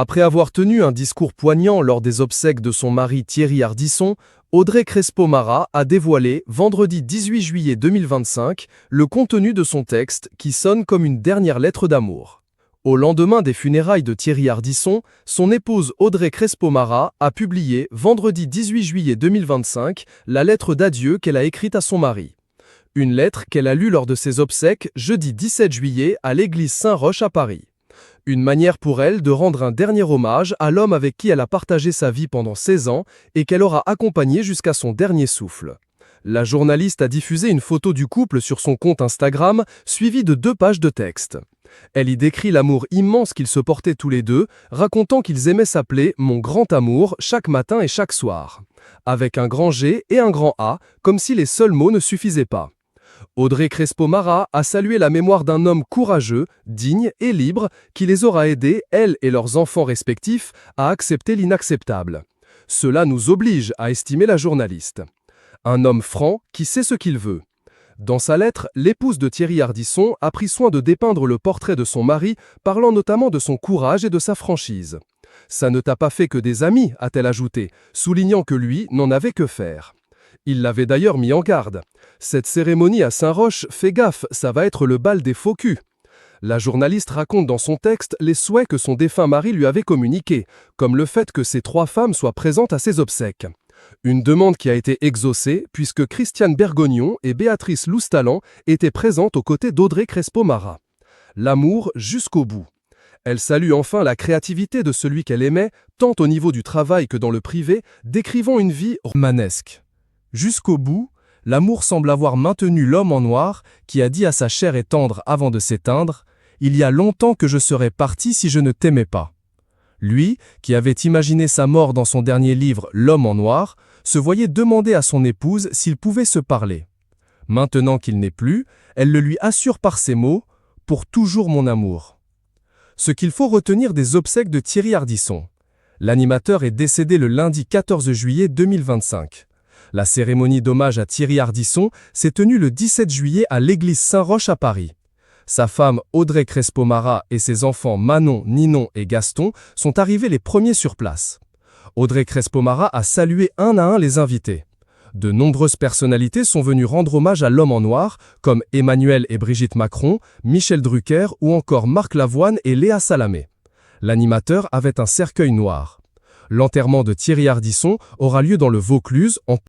Après avoir tenu un discours poignant lors des obsèques de son mari Thierry Ardisson, Audrey Crespo-Mara a dévoilé, vendredi 18 juillet 2025, le contenu de son texte qui sonne comme une dernière lettre d'amour. Au lendemain des funérailles de Thierry Ardisson, son épouse Audrey Crespo-Mara a publié, vendredi 18 juillet 2025, la lettre d'adieu qu'elle a écrite à son mari. Une lettre qu'elle a lue lors de ses obsèques jeudi 17 juillet à l'église Saint-Roch à Paris. Une manière pour elle de rendre un dernier hommage à l'homme avec qui elle a partagé sa vie pendant 16 ans et qu'elle aura accompagné jusqu'à son dernier souffle. La journaliste a diffusé une photo du couple sur son compte Instagram, suivie de 2 pages de texte. Elle y décrit l'amour immense qu'ils se portaient tous les deux, racontant qu'ils aimaient s'appeler « mon grand amour » chaque matin et chaque soir. Avec un grand G et un grand A, comme si les seuls mots ne suffisaient pas. Audrey Crespo-Mara a salué la mémoire d'un homme courageux, digne et libre qui les aura aidés, elle et leurs enfants respectifs, à accepter l'inacceptable. Cela nous oblige à estimer la journaliste. Un homme franc qui sait ce qu'il veut. Dans sa lettre, l'épouse de Thierry Ardisson a pris soin de dépeindre le portrait de son mari, parlant notamment de son courage et de sa franchise. « Ça ne t'a pas fait que des amis », a-t-elle ajouté, soulignant que lui n'en avait que faire. Il l'avait d'ailleurs mis en garde. « Cette cérémonie à Saint-Roch, fais gaffe, ça va être le bal des faux culs ». La journaliste raconte dans son texte les souhaits que son défunt mari lui avait communiqués, comme le fait que ses 3 femmes soient présentes à ses obsèques. Une demande qui a été exaucée puisque Christiane Bergognon et Béatrice Loustalan étaient présentes aux côtés d'Audrey Crespo-Mara. L'amour jusqu'au bout. Elle salue enfin la créativité de celui qu'elle aimait, tant au niveau du travail que dans le privé, décrivant une vie romanesque. Jusqu'au bout, l'amour semble avoir maintenu l'homme en noir qui a dit à sa chère et tendre avant de s'éteindre « Il y a longtemps que je serais parti si je ne t'aimais pas ». Lui, qui avait imaginé sa mort dans son dernier livre « L'homme en noir », se voyait demander à son épouse s'ils pouvaient se parler. Maintenant qu'il n'est plus, elle le lui assure par ces mots « Pour toujours mon amour ». Ce qu'il faut retenir des obsèques de Thierry Ardisson. L'animateur est décédé le lundi 14 juillet 2025. La cérémonie d'hommage à Thierry Ardisson s'est tenue le 17 juillet à l'église Saint-Roch à Paris. Sa femme Audrey Crespo-Mara et ses enfants Manon, Ninon et Gaston sont arrivés les premiers sur place. Audrey Crespo-Mara a salué un à un les invités. De nombreuses personnalités sont venues rendre hommage à l'homme en noir, comme Emmanuel et Brigitte Macron, Michel Drucker ou encore Marc Lavoine et Léa Salamé. L'animateur avait un cercueil noir. L'enterrement de Thierry Ardisson aura lieu dans le Vaucluse, en